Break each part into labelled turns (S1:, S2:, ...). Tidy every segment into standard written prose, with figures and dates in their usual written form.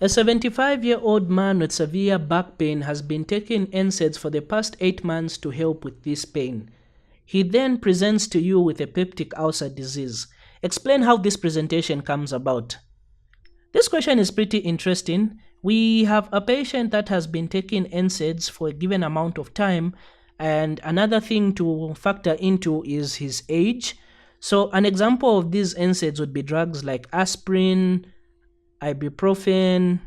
S1: A 75-year-old man with severe back pain has been taking NSAIDs for the past 8 months to help with this pain. He then presents to you with a peptic ulcer disease. Explain how this presentation comes about. This question is pretty interesting. We have a patient that has been taking NSAIDs for a given amount of time, and another thing to factor into is his age. So an example of these NSAIDs would be drugs like aspirin, ibuprofen,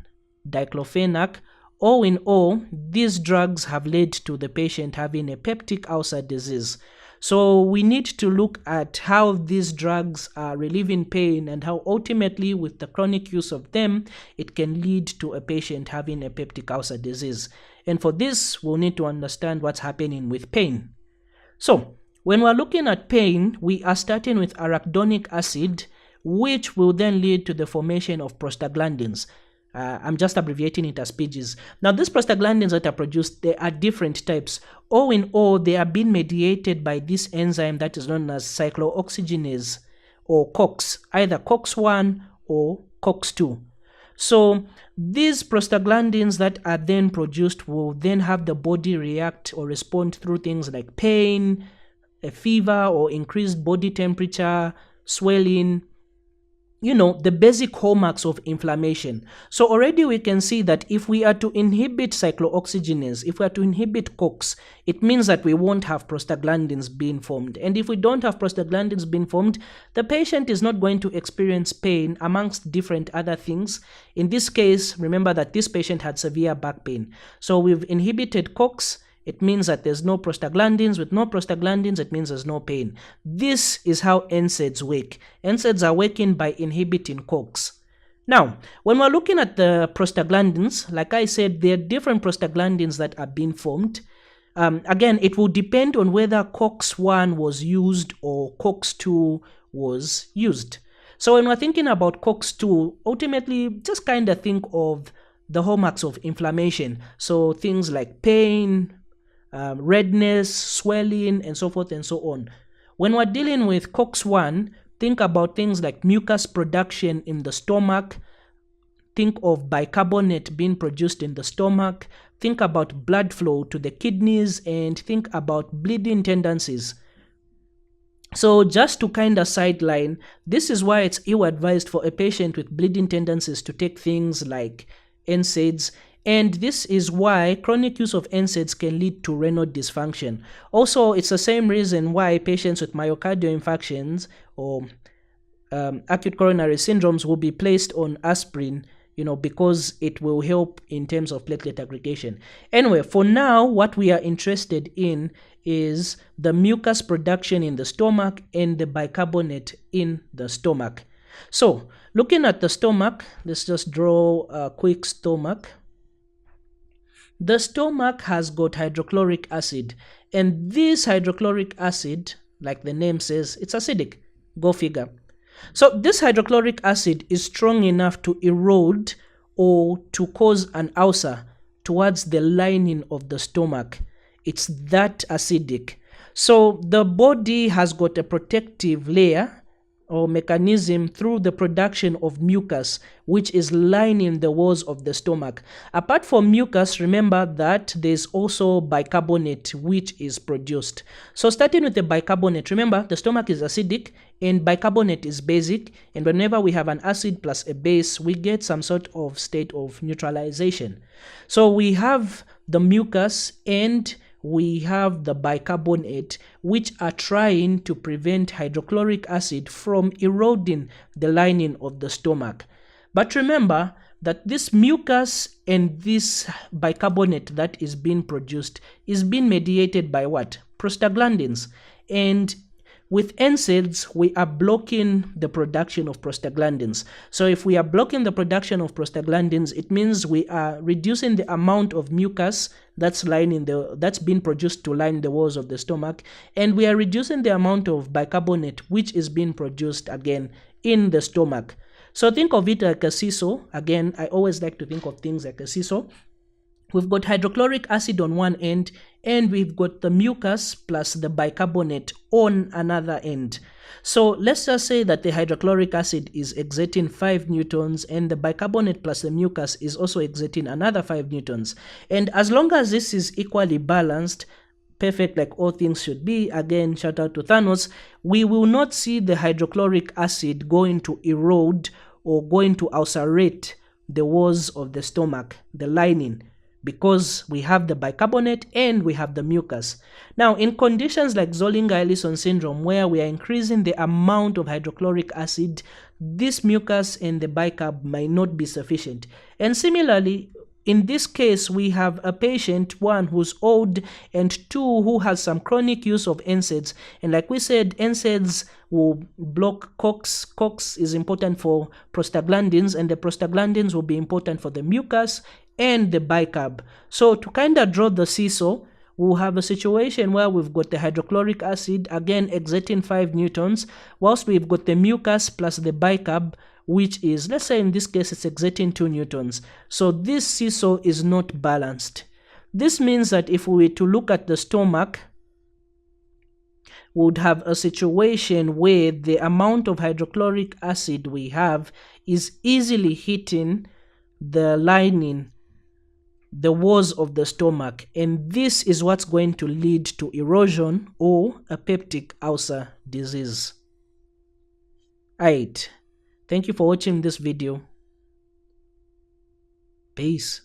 S1: diclofenac. All in all, these drugs have led to the patient having a peptic ulcer disease. So we need to look at how these drugs are relieving pain and how ultimately with the chronic use of them, it can lead to a patient having a peptic ulcer disease. And for this, we'll need to understand what's happening with pain. So when we're looking at pain, we are starting with arachidonic acid, which will then lead to the formation of prostaglandins. I'm just abbreviating it as PGs. Now, these prostaglandins that are produced, they are different types. All in all, they are being mediated by this enzyme that is known as cyclooxygenase, or COX, either COX-1 or COX-2. So these prostaglandins that are then produced will then have the body react or respond through things like pain, a fever or increased body temperature, swelling, the basic hallmarks of inflammation. So already we can see that if we are to inhibit cyclooxygenase, if we are to inhibit COX, it means that we won't have prostaglandins being formed. And if we don't have prostaglandins being formed, the patient is not going to experience pain amongst different other things. In this case, remember that this patient had severe back pain. So we've inhibited COX. It means that there's no prostaglandins. With no prostaglandins, it means there's no pain. This is how NSAIDs work. NSAIDs are working by inhibiting COX. Now, when we're looking at the prostaglandins, like I said, there are different prostaglandins that are being formed. Again, it will depend on whether COX-1 was used or COX-2 was used. So when we're thinking about COX-2, ultimately, just kind of think of the hallmarks of inflammation. So things like pain, redness, swelling, and so forth and so on. When we're dealing with COX-1, think about things like mucus production in the stomach. Think of bicarbonate being produced in the stomach. Think about blood flow to the kidneys, and think about bleeding tendencies. So just to kind of sideline, this is why it's ill-advised for a patient with bleeding tendencies to take things like NSAIDs. And this is why chronic use of NSAIDs can lead to renal dysfunction. Also, it's the same reason why patients with myocardial infarctions or acute coronary syndromes will be placed on aspirin, because it will help in terms of platelet aggregation. Anyway, for now, what we are interested in is the mucus production in the stomach and the bicarbonate in the stomach. So, looking at the stomach, let's just draw a quick stomach. The stomach has got hydrochloric acid, and this hydrochloric acid, like the name says, it's acidic. Go figure. So this hydrochloric acid is strong enough to erode or to cause an ulcer towards the lining of the stomach. It's that acidic. So the body has got a protective layer or mechanism through the production of mucus, which is lining the walls of the stomach. Apart from mucus, remember that there's also bicarbonate which is produced. So starting with the bicarbonate, remember the stomach is acidic and bicarbonate is basic, and whenever we have an acid plus a base, we get some sort of state of neutralization. So we have the mucus and we have the bicarbonate, which are trying to prevent hydrochloric acid from eroding the lining of the stomach. But remember that this mucus and this bicarbonate that is being produced is being mediated by what? Prostaglandins. And with NSAIDs, we are blocking the production of prostaglandins. So if we are blocking the production of prostaglandins, it means we are reducing the amount of mucus that's being produced to line the walls of the stomach, and we are reducing the amount of bicarbonate which is being produced again in the stomach. So think of it like a seesaw. Again, I always like to think of things like a seesaw. we've got hydrochloric acid on one end, and we've got the mucus plus the bicarbonate on another end. So let's just say that the hydrochloric acid is exerting 5 newtons and the bicarbonate plus the mucus is also exerting another 5 newtons. And as long as this is equally balanced, perfect like all things should be, again shout out to Thanos, we will not see the hydrochloric acid going to erode or going to ulcerate the walls of the stomach, the lining, because we have the bicarbonate and we have the mucus. Now, in conditions like Zollinger-Ellison syndrome, where we are increasing the amount of hydrochloric acid, this mucus and the bicarb might not be sufficient. And similarly, in this case, we have a patient, one who's old, and two who has some chronic use of NSAIDs. And like we said, NSAIDs will block COX. COX is important for prostaglandins, and the prostaglandins will be important for the mucus and the bicarb. So to kind of draw the seesaw, we'll have a situation where we've got the hydrochloric acid, again exerting 5 newtons, whilst we've got the mucus plus the bicarb, which is, let's say in this case, it's exerting 2 newtons. So this seesaw is not balanced. This means that if we were to look at the stomach, we would have a situation where the amount of hydrochloric acid we have is easily hitting the lining, the walls of the stomach, and this is what's going to lead to erosion or a peptic ulcer disease. Alright, thank you for watching this video. Peace.